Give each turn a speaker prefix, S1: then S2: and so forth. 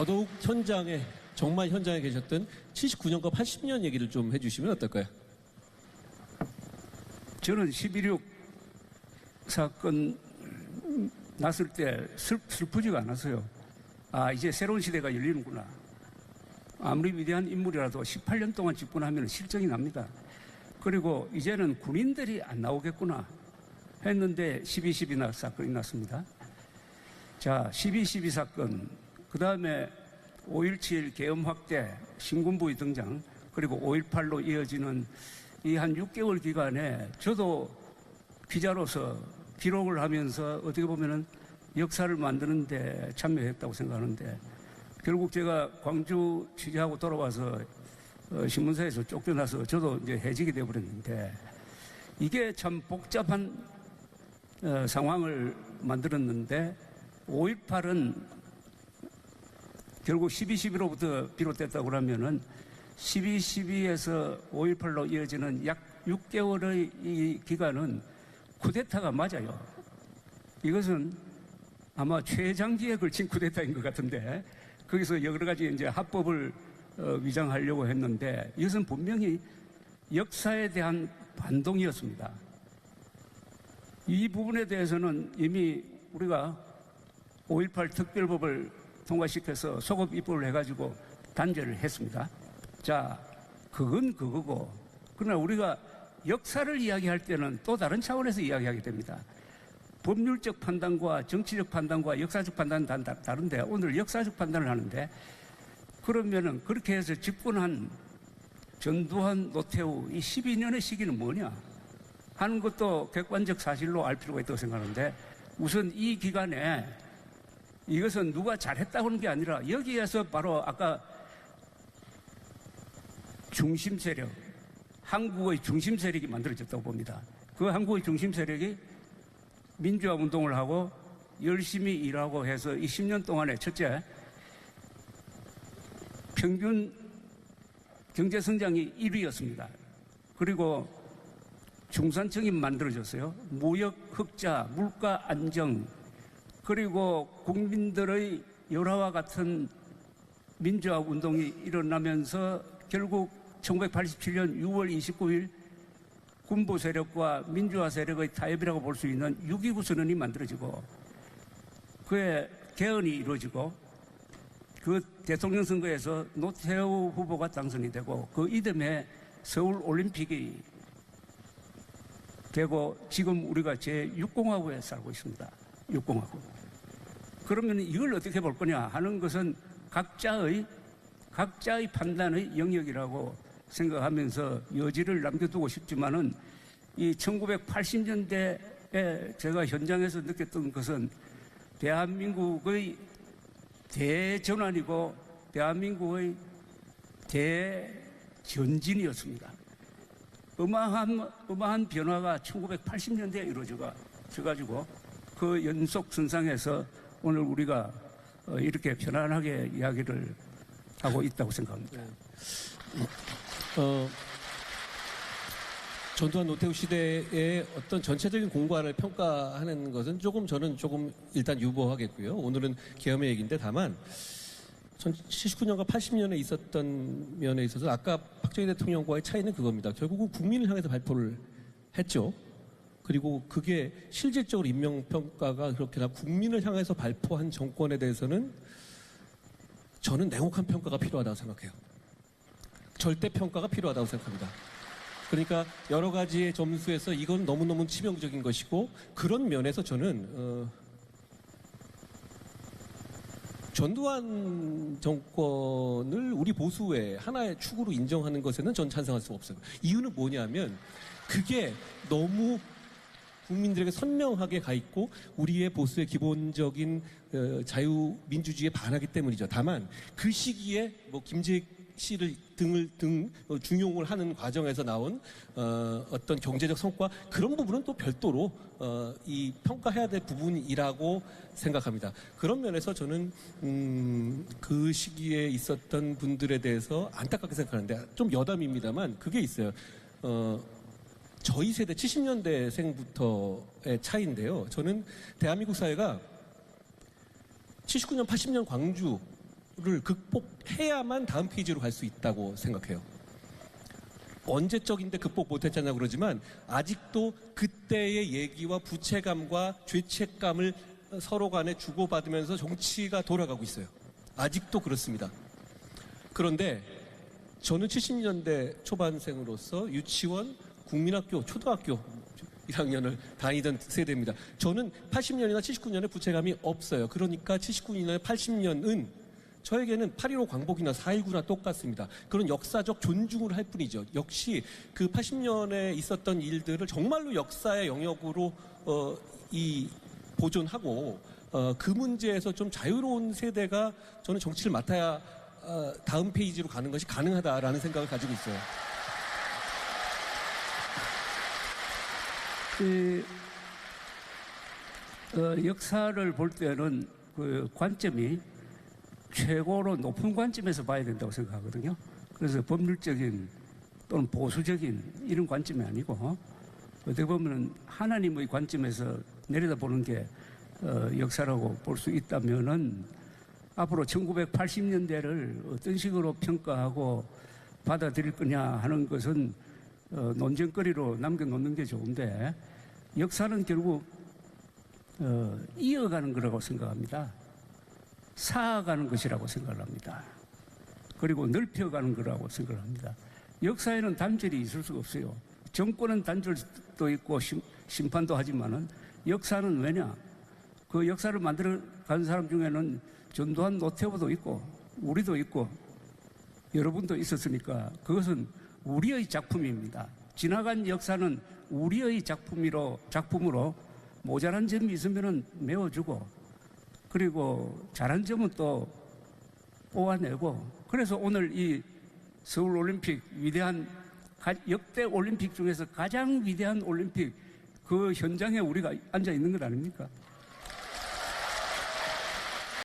S1: 더더욱 정말 현장에 계셨던 79년과 80년 얘기를 좀 해주시면 어떨까요?
S2: 저는 11.6 사건 났을 때 슬프지가 않았어요. 아, 이제 새로운 시대가 열리는구나. 아무리 위대한 인물이라도 18년 동안 집권하면 실정이 납니다. 그리고 이제는 군인들이 안 나오겠구나 했는데 12.12 사건이 났습니다. 자, 12.12 사건, 그 다음에 5.17 계엄 확대, 신군부의 등장, 그리고 5.18로 이어지는 이 한 6개월 기간에 저도 기자로서 기록을 하면서 어떻게 보면은 역사를 만드는데 참여했다고 생각하는데, 결국 제가 광주 취재하고 돌아와서 신문사에서 쫓겨나서 저도 이제 해직이 되어버렸는데, 이게 참 복잡한 상황을 만들었는데, 5.18은 결국 12.12로부터 비롯됐다고 그러면은 12.12에서 5.18로 이어지는 약 6개월의 이 기간은 쿠데타가 맞아요. 이것은 아마 최장기에 걸친 쿠데타인 것 같은데, 거기서 여러 가지 이제 합법을 위장하려고 했는데, 이것은 분명히 역사에 대한 반동이었습니다. 이 부분에 대해서는 이미 우리가 5.18 특별법을 통과시켜서 소급 입법을 해가지고 단죄를 했습니다. 자, 그건 그거고, 그러나 우리가 역사를 이야기할 때는 또 다른 차원에서 이야기하게 됩니다. 법률적 판단과 정치적 판단과 역사적 판단은 다른데, 오늘 역사적 판단을 하는데, 그러면은 그렇게 해서 집권한 전두환, 노태우 이 12년의 시기는 뭐냐 하는 것도 객관적 사실로 알 필요가 있다고 생각하는데, 우선 이 기간에 이것은 누가 잘했다고 하는 게 아니라 여기에서 바로 아까 중심 세력, 한국의 중심 세력이 만들어졌다고 봅니다. 그 한국의 중심 세력이 민주화 운동을 하고 열심히 일하고 해서 이 10년 동안에 첫째, 평균 경제 성장이 1위였습니다. 그리고 중산층이 만들어졌어요. 무역 흑자, 물가 안정, 그리고 국민들의 열화와 같은 민주화 운동이 일어나면서 결국 1987년 6월 29일 군부 세력과 민주화 세력의 타협이라고 볼 수 있는 6.29 선언이 만들어지고, 그의 개헌이 이루어지고, 그 대통령 선거에서 노태우 후보가 당선이 되고, 그 이듬해 서울 올림픽이 되고, 지금 우리가 제6공화국에 살고 있습니다. 6공화국. 그러면 이걸 어떻게 볼 거냐 하는 것은 각자의 판단의 영역이라고 생각하면서 여지를 남겨두고 싶지만은, 이 1980년대에 제가 현장에서 느꼈던 것은 대한민국의 대전환이고 대한민국의 대전진이었습니다. 어마어마한 변화가 1980년대에 이루어져가지고 그 연속선상에서 오늘 우리가 이렇게 편안하게 이야기를 하고 있다고 생각합니다.
S1: 전두환 노태우 시대의 어떤 전체적인 공관을 평가하는 것은 저는 조금 일단 유보하겠고요. 오늘은 계엄의 얘기인데, 다만 79년과 80년에 있었던 면에 있어서 아까 박정희 대통령과의 차이는 그겁니다. 결국은 국민을 향해서 발표를 했죠. 그리고 그게 실질적으로 인명평가가 그렇게나 국민을 향해서 발표한 정권에 대해서는 저는 냉혹한 평가가 필요하다고 생각해요. 절대평가가 필요하다고 생각합니다. 그러니까 여러 가지의 점수에서 이건 너무너무 치명적인 것이고, 그런 면에서 저는 전두환 정권을 우리 보수의 하나의 축으로 인정하는 것에는 전 찬성할 수가 없어요. 이유는 뭐냐면 그게 너무 국민들에게 선명하게 가 있고 우리의 보수의 기본적인 자유민주주의에 반하기 때문이죠. 다만 그 시기에 뭐 김재익 씨를 중용을 하는 과정에서 나온 어떤 경제적 성과, 그런 부분은 또 별도로 이 평가해야 될 부분이라고 생각합니다. 그런 면에서 저는 그 시기에 있었던 분들에 대해서 안타깝게 생각하는데, 좀 여담입니다만 그게 있어요. 저희 세대 70년대생부터의 차이인데요. 저는 대한민국 사회가 79년, 80년 광주 극복해야만 다음 페이지로 갈 수 있다고 생각해요. 언제적인데 극복 못했잖아 그러지만 아직도 그때의 얘기와 부채감과 죄책감을 서로 간에 주고받으면서 정치가 돌아가고 있어요. 아직도 그렇습니다. 그런데 저는 70년대 초반생으로서 유치원, 국민학교, 초등학교 1학년을 다니던 세대입니다. 저는 80년이나 79년에 부채감이 없어요. 그러니까 79년이나 80년은 저에게는 8.15 광복이나 4.19나 똑같습니다. 그런 역사적 존중을 할 뿐이죠. 역시 그 80년에 있었던 일들을 정말로 역사의 영역으로 보존하고 그 문제에서 좀 자유로운 세대가 저는 정치를 맡아야 다음 페이지로 가는 것이 가능하다라는 생각을 가지고 있어요.
S2: 역사를 볼 때는 그 관점이 최고로 높은 관점에서 봐야 된다고 생각하거든요. 그래서 법률적인 또는 보수적인 이런 관점이 아니고 어떻게 보면 하나님의 관점에서 내려다보는 게 역사라고 볼 수 있다면은 앞으로 1980년대를 어떤 식으로 평가하고 받아들일 거냐 하는 것은 논쟁거리로 남겨놓는 게 좋은데 역사는 결국 이어가는 거라고 생각합니다. 쌓아가는 것이라고 생각을 합니다. 그리고 넓혀가는 거라고 생각을 합니다. 역사에는 단절이 있을 수가 없어요. 정권은 단절도 있고 심판도 하지만은 역사는 왜냐? 그 역사를 만들어간 사람 중에는 전두환 노태우도 있고 우리도 있고 여러분도 있었으니까 그것은 우리의 작품입니다. 지나간 역사는 우리의 작품으로 모자란 점이 있으면 메워주고 그리고 잘한 점은 또 뽑아내고 그래서 오늘 이 서울올림픽 위대한 역대 올림픽 중에서 가장 위대한 올림픽 그 현장에 우리가 앉아 있는 것 아닙니까?